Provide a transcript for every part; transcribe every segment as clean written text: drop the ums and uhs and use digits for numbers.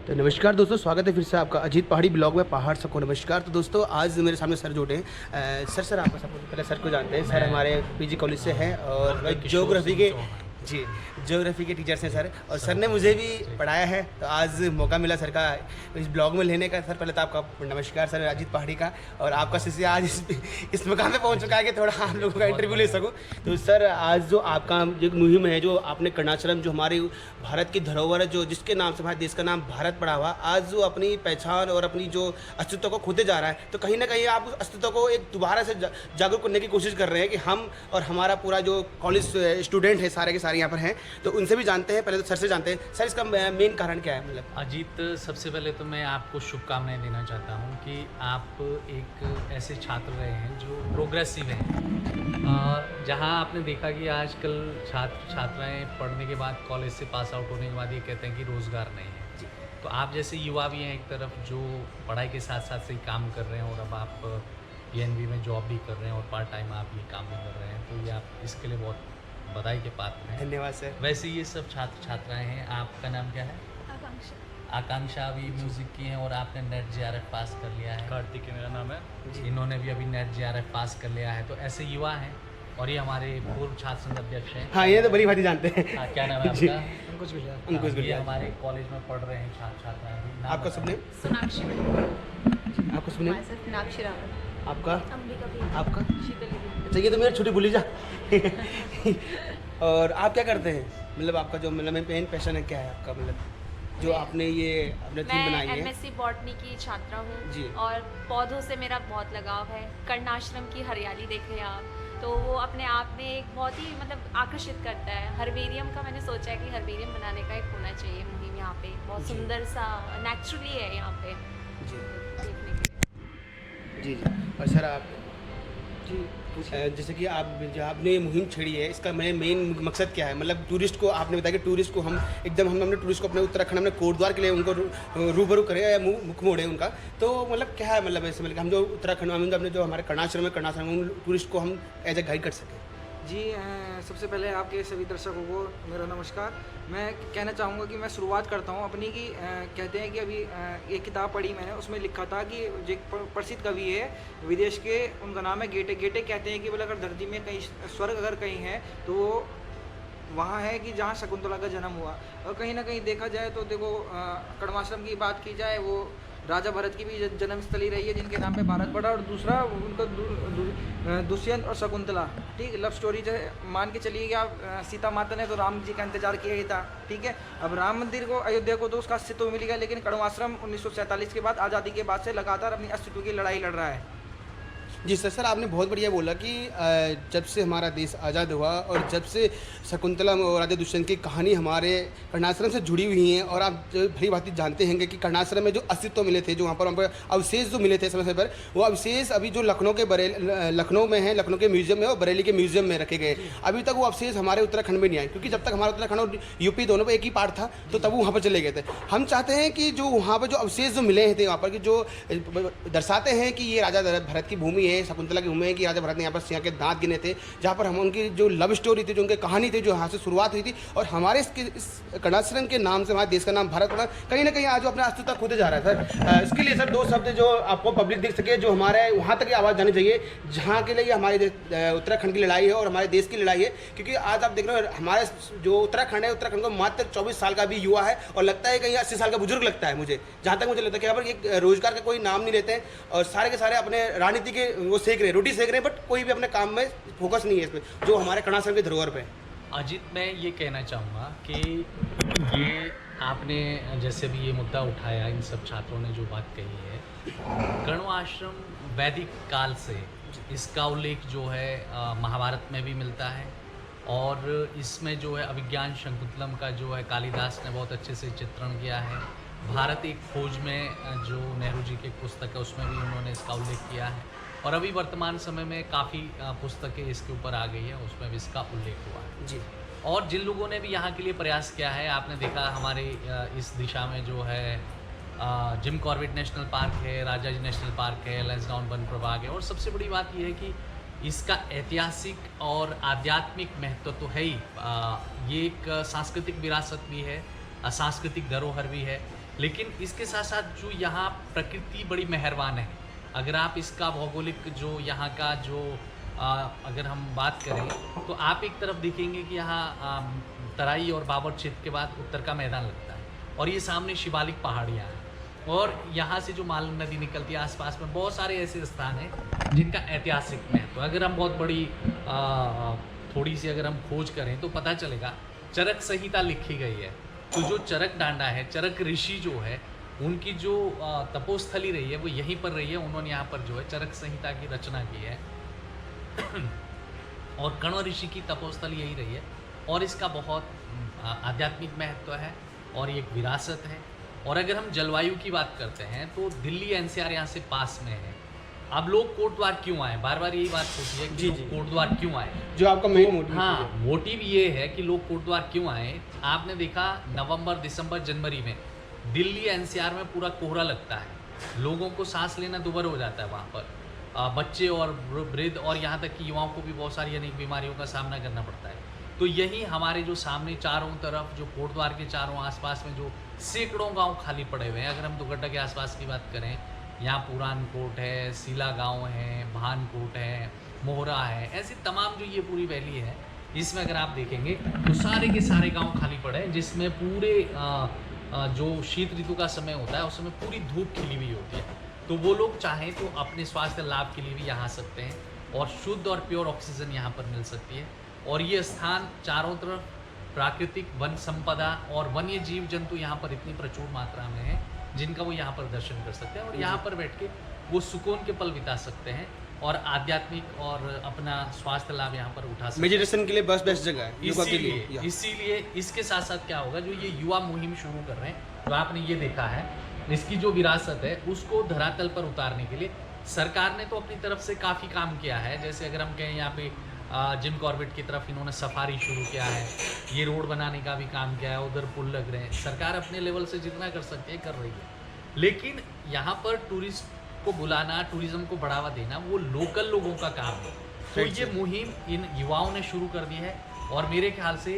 तो नमस्कार दोस्तों, स्वागत है फिर से आपका अजीत पहाड़ी ब्लॉग में। पहाड़ सबको नमस्कार। तो दोस्तों आज मेरे सामने सर जुड़े हैं। सर आपका सबसे पहले सर को जानते हैं। सर हमारे पीजी कॉलेज से हैं और ज्योग्राफी के ज्योग्राफी के टीचर्स हैं सर। और सर ने मुझे भी पढ़ाया है, तो आज मौका मिला सर का इस ब्लॉग में लेने का। सर पहले तो आपका नमस्कार सर, अजीत पहाड़ी का। और आपका शिष्य आज इस मुकाम पे पहुंच चुका है कि थोड़ा आप लोगों का इंटरव्यू ले सकूं। तो सर आज जो आपका जो मुहिम है, जो आपने कर्णाश्रम, जो हमारी भारत की धरोहर है, जो जिसके नाम से हमारे देश का नाम भारत पड़ा हुआ, आज जो अपनी पहचान और अपनी जो अस्तित्व को खोते जा रहा है, तो कहीं ना कहीं आप उस अस्तित्व को एक दोबारा से जागरूक करने की कोशिश कर रहे हैं कि हम और हमारा पूरा जो कॉलेज स्टूडेंट है सारे के सारे यहाँ पर हैं, तो उनसे भी जानते हैं। पहले तो सर से जानते हैं, सर इसका मेन कारण क्या है? मतलब अजीत, सबसे पहले तो मैं आपको शुभकामनाएं देना चाहता हूँ कि आप एक ऐसे छात्र रहे हैं जो प्रोग्रेसिव हैं। जहाँ आपने देखा कि आजकल छात्र छात्राएं पढ़ने के बाद, कॉलेज से पास आउट होने के बाद ये कहते हैं कि रोज़गार नहीं है। तो आप जैसे युवा भी हैं एक तरफ, जो पढ़ाई के साथ साथ से काम कर रहे हैं और अब आप PNB में जॉब भी कर रहे हैं और पार्ट टाइम आप ये काम भी कर रहे हैं, तो ये आप इसके लिए बहुत बधाई के पात्र हैं। धन्यवाद सर। वैसे ये सब छात्र छात्राएं हैं। आपका नाम क्या है? आकांक्षा भी म्यूज़िक की हैं और आपने नेट JRF पास कर लिया है। कार्तिक मेरा नाम है। इन्होंने भी अभी नेट JRF पास कर लिया है। तो ऐसे युवा हैं। और ये हमारे पूर्व छात्र संघ अध्यक्ष हैं। हाँ, ये तो बड़ी भारी जानते हैं। क्या नाम है आपका? अंकुश ये बिलिया। हमारे कॉलेज में पढ़ रहे हैं छात्र छात्राएं। आपका सुपने? सोनाक्षी आपका सुपने? मीनाक्षी रावत। आपका? अंबिका भी। आपका? शीतल भी। अच्छा, ये तो मेरी छोटी भूली जा। और आप क्या करते हैं? मतलब आपका जो मतलब मेन पैशन है क्या है आपका? मतलब जो आपने ये अपने थीम बनाई है। मैं MSc बॉटनी की छात्रा जी। हूँ और पौधों से मेरा बहुत लगाव है। कर्णाश्रम की हरियाली देखें आप, तो वो अपने आप में एक बहुत ही मतलब आकर्षित करता है। हर्बेरियम का मैंने सोचा है कि हर्बेरियम बनाने का एक होना चाहिए मुहिम यहाँ पे। बहुत जी। सुंदर सा नेचुरली है यहाँ पे जी देखने के लिए। जी जी। और सर आप जी जैसे कि आप जो आपने ये मुहिम छेड़ी है, इसका मेन मकसद क्या है? मतलब टूरिस्ट को आपने बताया कि टूरिस्ट को हमने टूरिस्ट को अपने उत्तराखंड हमने कोटद्वार के लिए उनको रूबरू करें या मुख मोड़े उनका, तो मतलब क्या है? मतलब ऐसे मतलब हम जो उत्तराखंड में अपने जो हमारे कर्णाश्रम में उन टूरिस्ट को हम एज ए गाइड कर सकें। जी, सबसे पहले आपके सभी दर्शकों को मेरा नमस्कार। मैं कहना चाहूँगा कि मैं शुरुआत करता हूँ अपनी की कहते हैं कि अभी एक किताब पढ़ी मैंने, उसमें लिखा था कि जो एक प्रसिद्ध कवि है विदेश के, उनका नाम है गेटे। गेटे कहते हैं कि बोले अगर धरती में कहीं स्वर्ग अगर कहीं है तो वो वहाँ है कि जहाँ शकुंतला का जन्म हुआ। और कहीं ना कहीं देखा जाए तो देखो, कर्णाश्रम की बात की जाए, वो राजा भरत की भी जन्मस्थली रही है जिनके नाम पे भारत पड़ा। और दूसरा उनका दुष्यंत और शकुंतला, ठीक, लव स्टोरी जो है, मान के चलिए कि आप सीता माता ने तो राम जी का इंतजार किया ही था, ठीक है। अब राम मंदिर को, अयोध्या को तो उसका अस्तित्व मिल गया, लेकिन कर्णाश्रम 1947 के बाद, आज़ादी के बाद से लगातार अपनी अस्तित्व की लड़ाई लड़ रहा है। जी सर आपने बहुत बढ़िया बोला कि जब से हमारा देश आज़ाद हुआ और जब से शकुंतला और राजा दुष्यंत की कहानी हमारे कर्णाश्रम से जुड़ी हुई है। और आप भली भांति जानते हैं कि कर्णाश्रम में जो अस्तित्व मिले थे, जो वहाँ पर अवशेष जो मिले थे समय पर, वो अवशेष अभी जो लखनऊ में है, लखनऊ के म्यूजियम में और बरेली के म्यूजियम में रखे गए। अभी तक वो अवशेष हमारे उत्तराखंड में नहीं आए, क्योंकि जब तक हमारा उत्तराखंड और UP दोनों पर एक ही पार्ट था, तो तब वो वहाँ पर चले गए थे। हम चाहते हैं कि जो वहाँ पर जो अवशेष जो मिले थे, वहाँ पर जो दर्शाते हैं कि ये राजा भरत की भूमि, शकुंतला की भूमि है, कि राजा भरत ने यहाँ पर सिंह के दांत गिने थे, जहाँ पर हम उनकी जो लव स्टोरी थी, जो उनकी कहानी थी, जो यहाँ से शुरुआत हुई थी। और हमारे इस कर्णाश्रम के नाम से हमारे देश का नाम भारत पड़ा। कहीं ना कहीं आज अपना अस्तित्व खोते जा रहा है सर। इसके लिए सर दो शब्द जो आपको पब्लिक देख सके, जो हमारे वहाँ तक आवाज़ जानी चाहिए, जहाँ के लिए हमारे उत्तराखंड की लड़ाई है और हमारे देश की लड़ाई है। क्योंकि आज आप देख रहे हो हमारे जो उत्तराखंड है, उत्तराखंड को मात्र 24 साल का भी युवा है और लगता है कहीं 80 साल का बुजुर्ग लगता है मुझे, जहाँ तक मुझे लगता है कि यहाँ पर एक रोजगार का कोई नाम नहीं लेते हैं और सारे के सारे अपने राजनीति के वो सेक रहे हैं, रोटी सेक रहे हैं, बट कोई भी अपने काम में फोकस नहीं है इसमें, जो हमारे कर्णाश्रम की धरोहर पे है। अजीत, मैं ये कहना चाहूँगा कि ये आपने जैसे भी ये मुद्दा उठाया, इन सब छात्रों ने जो बात कही है, कर्णाश्रम वैदिक काल से इसका उल्लेख जो है महाभारत में भी मिलता है। और इसमें जो है अभिज्ञान शकुंतलम का जो है कालिदास ने बहुत अच्छे से चित्रण किया है। भारत एक खोज में जो नेहरू जी की पुस्तक है, उसमें भी उन्होंने इसका उल्लेख किया है। और अभी वर्तमान समय में काफ़ी पुस्तकें इसके ऊपर आ गई है, उसमें भी इसका उल्लेख हुआ है जी। और जिन लोगों ने भी यहाँ के लिए प्रयास किया है, आपने देखा हमारे इस दिशा में जो है जिम कॉर्बेट नेशनल पार्क है, राजा जी नेशनल पार्क है, लैंसडाउन वन प्रभाग है। और सबसे बड़ी बात यह है कि इसका ऐतिहासिक और आध्यात्मिक महत्व तो है ही, ये एक सांस्कृतिक विरासत भी है, सांस्कृतिक धरोहर भी है। लेकिन इसके साथ साथ जो यहाँ प्रकृति बड़ी मेहरबान है। अगर आप इसका भौगोलिक जो यहाँ का जो अगर हम बात करें तो आप एक तरफ देखेंगे कि यहाँ तराई और बाबर क्षेत्र के बाद उत्तर का मैदान लगता है और ये सामने शिवालिक पहाड़ियाँ हैं और यहाँ से जो माल नदी निकलती है आसपास में बहुत सारे ऐसे स्थान हैं जिनका ऐतिहासिक महत्व। अगर हम बहुत बड़ी थोड़ी सी अगर हम खोज करें तो पता चलेगा चरक संहिता लिखी गई है। तो जो चरक डांडा है, चरक ऋषि जो है, उनकी जो तपोस्थली रही है वो यहीं पर रही है। उन्होंने यहाँ पर जो है चरक संहिता की रचना की है और कण्व ऋषि की तपोस्थली यही रही है और इसका बहुत आध्यात्मिक महत्व है और ये एक विरासत है। और अगर हम जलवायु की बात करते हैं तो दिल्ली एनसीआर यहाँ से पास में है। अब लोग कोटद्वार क्यों आए, बार बार यही बात होती है कि लोग कोटद्वार क्यों आए, जो आपका मेन मोटिव हाँ मोटिव ये है कि लोग कोटद्वार क्यों आए। आपने देखा नवंबर, दिसंबर, जनवरी में दिल्ली एनसीआर में पूरा कोहरा लगता है, लोगों को सांस लेना दुभर हो जाता है वहाँ पर। बच्चे और वृद्ध और यहाँ तक कि युवाओं को भी बहुत सारी अनेक बीमारियों का सामना करना पड़ता है। तो यही हमारे जो सामने चारों तरफ जो कोटद्वार के चारों आसपास में जो सैकड़ों गांव खाली पड़े हुए हैं। अगर हम दुगड्डा के आसपास की बात करें, यहाँ पुरानकोट है, सीला गांव है, भानकोट है, मोहरा है, ऐसी तमाम जो ये पूरी वैली है इसमें अगर आप देखेंगे तो सारे के सारे गाँव खाली पड़े हैं, जिसमें पूरे जो शीत ऋतु का समय होता है उस समय पूरी धूप खिली हुई होती है। तो वो लोग चाहें तो अपने स्वास्थ्य लाभ के लिए भी यहाँ आ सकते हैं और शुद्ध और प्योर ऑक्सीजन यहाँ पर मिल सकती है। और ये स्थान चारों तरफ प्राकृतिक वन संपदा और वन्य जीव जंतु यहाँ पर इतनी प्रचुर मात्रा में है जिनका वो यहाँ पर दर्शन कर सकते हैं और यहाँ पर बैठ के वो सुकून के पल बिता सकते हैं और आध्यात्मिक और अपना स्वास्थ्य लाभ यहाँ पर उठा सकते हैं। मेडिटेशन के लिए बेस्ट जगह है योगा के लिए। इसीलिए इसके साथ साथ क्या होगा, जो ये युवा मुहिम शुरू कर रहे हैं, जो आपने ये देखा है, इसकी जो विरासत है उसको धरातल पर उतारने के लिए सरकार ने तो अपनी तरफ से काफ़ी काम किया है। जैसे अगर हम कहें यहाँ पे जिम कॉर्बेट की तरफ इन्होंने सफारी शुरू किया है, ये रोड बनाने का भी काम किया है, उधर पुल लग रहे हैं। सरकार अपने लेवल से जितना कर सकती है कर रही है, लेकिन यहाँ पर टूरिस्ट को बुलाना, टूरिज्म को बढ़ावा देना वो लोकल लोगों का काम है। तो ये मुहिम इन युवाओं ने शुरू कर दी है और मेरे ख्याल से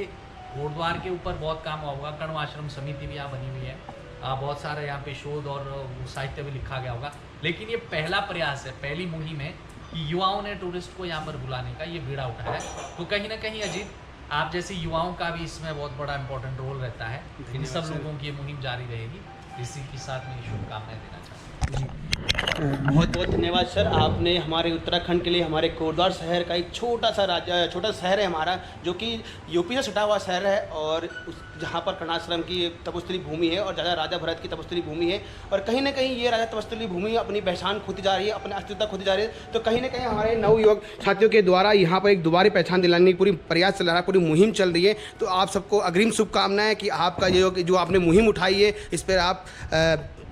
कोटद्वार के ऊपर बहुत काम हुआ होगा। कण्व आश्रम समिति भी यहाँ बनी हुई है, बहुत सारा यहाँ पे शोध और साहित्य भी लिखा गया होगा। लेकिन ये पहला प्रयास है, पहली मुहिम है कि युवाओं ने टूरिस्ट को यहाँ पर बुलाने का ये बीड़ा उठाया है। तो कहीं ना कहीं अजीत, आप जैसे युवाओं का भी इसमें बहुत बड़ा इंपॉर्टेंट रोल रहता है। इन सब लोगों की ये मुहिम जारी रहेगी, इसी के साथ में शुभकामनाएं देना चाहता हूँ। बहुत बहुत धन्यवाद सर, आपने हमारे उत्तराखंड के लिए हमारे कोटद्वार शहर का एक छोटा सा शहर है हमारा, जो कि यूपी से सटा हुआ शहर है और जहाँ पर कर्णाश्रम की तपस्थली भूमि है और ज़्यादा राजा भरत की तपस्थली भूमि है। और कहीं ना कहीं ये राजा तपस्थली भूमि अपनी पहचान खोती जा रही है, अपनी अस्तित्व खोती जा रही है। तो कहीं ना कहीं हमारे नवयुवक साथियों के द्वारा यहाँ पर एक दोबारा पहचान दिलाने की पूरी प्रयास चल रहा है, पूरी मुहिम चल रही है। तो आप सबको अग्रिम शुभकामनाएं कि आपका ये जो आपने मुहिम उठाई है इस पर आप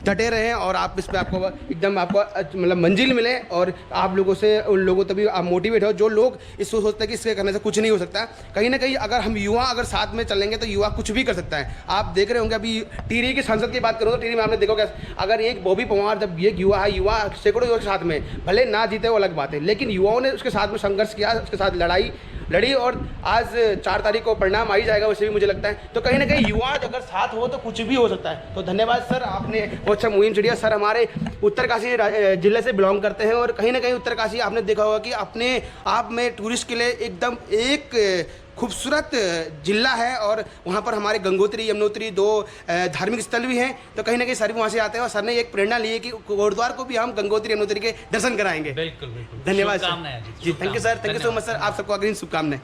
डटे रहें और आप इस पर आपको एकदम आपको मतलब मंजिल मिले और आप लोगों से उन लोगों तभी आप मोटिवेट हो जो लोग इसको सोचते हैं कि इसके करने से कुछ नहीं हो सकता। कहीं ना कहीं अगर हम युवा अगर साथ में चलेंगे तो युवा कुछ भी कर सकता है। आप देख रहे होंगे अभी टिहरी की सांसद की बात करूँ तो टिहरी में आपने देखोगे अगर एक बॉबी पंवार जब ये युवा है, युवा सैकड़ों युवा के साथ में भले ना जीते वो अलग बात है, लेकिन युवाओं ने उसके साथ में संघर्ष किया, उसके साथ लड़ी और आज 4 तारीख को परिणाम आ ही जाएगा वैसे भी मुझे लगता है। तो कहीं ना कहीं युवा अगर साथ हो तो कुछ भी हो सकता है। तो धन्यवाद सर, आपने बहुत अच्छा मुहिम छेड़ी। सर हमारे उत्तरकाशी जिले से बिलोंग करते हैं और कहीं ना कहीं उत्तरकाशी आपने देखा होगा कि अपने आप में टूरिस्ट के लिए एकदम एक खूबसूरत जिला है और वहाँ पर हमारे गंगोत्री यमुनोत्री 2 धार्मिक स्थल भी हैं। तो कहीं ना कहीं सर भी वहाँ से आते हैं और सर ने एक प्रेरणा ली है कि कोटद्वार को भी हम गंगोत्री यमुनोत्री के दर्शन कराएंगे। बिल्कुल बिल्कुल, धन्यवाद सर शुभकामनाएं जी, जी, thank you sir, thank you so much sir, आप सबको अग्रिम शुभकामनाएं।